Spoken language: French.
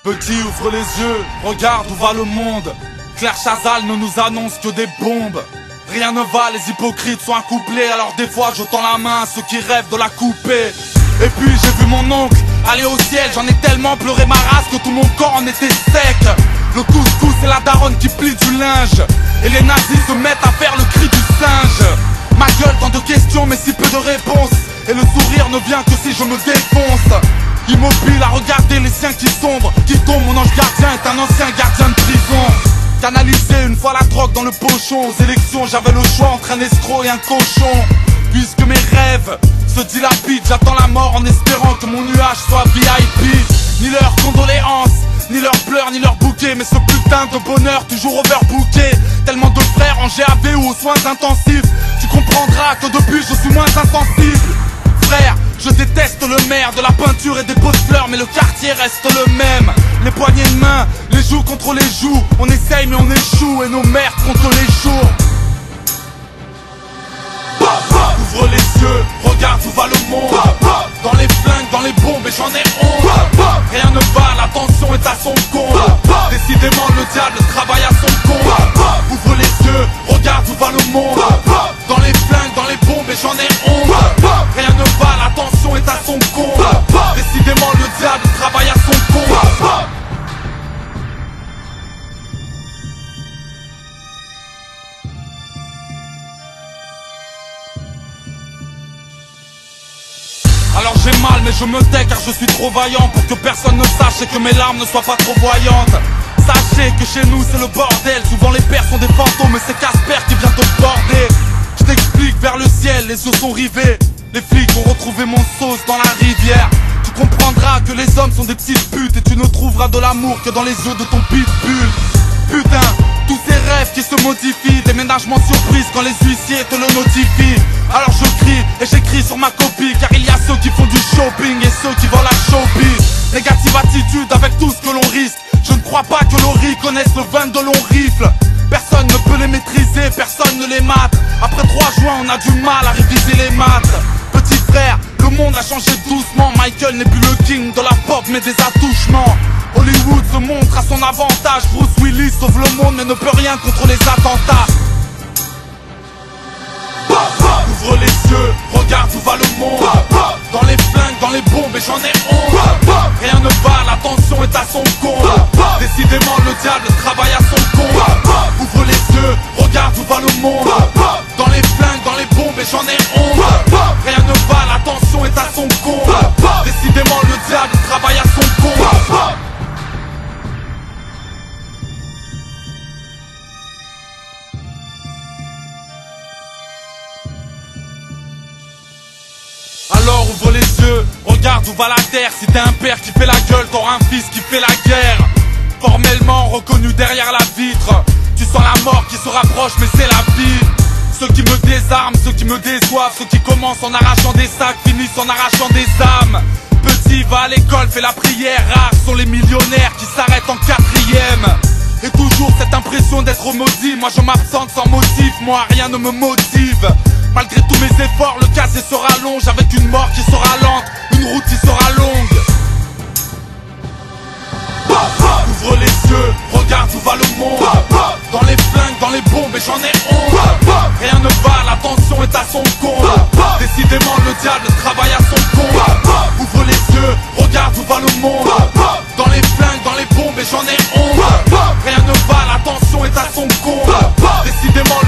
Petit, ouvre les yeux, regarde où va le monde. Claire Chazal ne nous annonce que des bombes. Rien ne va, les hypocrites sont accouplés. Alors des fois je tends la main à ceux qui rêvent de la couper. Et puis j'ai vu mon oncle aller au ciel. J'en ai tellement pleuré ma race que tout mon corps en était sec. Le couscous c'est la daronne qui plie du linge. Et les nazis se mettent à faire le cri du singe. Ma gueule tant de questions mais si peu de réponses. Et le sourire ne vient que si je me défonce. Immobile à regarder les siens qui sombrent, qui tombent, mon ange gardien est un ancien gardien de prison. Canalisé une fois la drogue dans le pochon. Aux élections j'avais le choix entre un escroc et un cochon. Puisque mes rêves se dilapident, j'attends la mort en espérant que mon nuage soit VIP. Ni leurs condoléances, ni leurs pleurs, ni leurs bouquets. Mais ce putain de bonheur toujours overbooké. Tellement de frères en GAV ou aux soins intensifs. Tu comprendras que depuis je suis moins insensible. Frère, je déteste le maire, de la peinture et des pots de fleurs, mais le quartier reste le même. Les poignées de main, les joues contre les joues. On essaye mais on échoue et nos mères contre les jours. Ouvre les yeux, regarde où va le monde. Dans les flingues, dans les bombes et j'en ai honte. Rien ne va, la tension est à son comble. Décidément le diable travaille à son compte. Ouvre les yeux, regarde où va le monde. Dans les flingues, dans les bombes et j'en ai honte. Rien ne va, la tension est à son comble. Décidément le diable travaille à son compte. Alors j'ai mal mais je me tais car je suis trop vaillant pour que personne ne sache et que mes larmes ne soient pas trop voyantes. Sachez que chez nous c'est le bordel, souvent les pères sont des fantômes et c'est Casper qui vient te border. Je t'explique vers le ciel, les yeux sont rivés. Les flics ont retrouvé mon sauce dans la rivière. Tu comprendras que les hommes sont des petites putes et tu ne trouveras de l'amour que dans les yeux de ton pitbull. Putain, tous ces rêves qui se modifient, déménagement surprise quand les huissiers te le notifient. Alors je crie et j'écris sur ma copie, car il y a ceux qui font du shopping et ceux qui vendent la showbiz. Négative attitude avec tout ce que l'on risque. Je ne crois pas que l'ORI connaisse le 22 long rifle. Personne ne peut les maîtriser, personne ne les mate. Après 3 juin on a du mal à réviser les maths. Petit frère, le monde a changé doucement. Michael n'est plus le king de la pop mais des attouchements. Hollywood se montre à son avantage. Bruce Willis sauve le monde mais ne peut rien contre les attentats. Ouvre les yeux, regarde où va le monde. Dans les flingues, dans les bombes et j'en ai honte. Rien ne va, la tension est à son comble. Décidément le diable travaille à son compte. Ouvre les yeux, regarde où va le monde. Dans les flingues, dans les bombes et j'en ai honte. Rien ne va, la tension est à son comble. Décidément le diable travaille à son compte. Alors ouvre les yeux, regarde où va la terre. Si t'es un père qui fait la gueule, t'auras un fils qui fait la guerre. Formellement reconnu derrière la vitre, tu sens la mort qui se rapproche mais c'est la vie. Ceux qui me désarment, ceux qui me déçoivent, ceux qui commencent en arrachant des sacs, finissent en arrachant des âmes. Petit va à l'école, fait la prière, rares sont les millionnaires qui s'arrêtent en 4ème. Et toujours cette impression d'être maudit, moi je m'absente sans motif, moi rien ne me motive. Malgré tous mes efforts, le casier se rallonge avec une mort qui sera lente, une route qui sera longue. Ouvre les yeux, regarde où va le monde. Dans les flingues, dans les bombes et j'en ai honte. Rien ne va, la tension est à son comble. Décidément le diable travaille à son compte. Ouvre les yeux, regarde où va le monde. Dans les flingues, dans les bombes et j'en ai honte. Rien ne va, la tension est à son comble. Décidément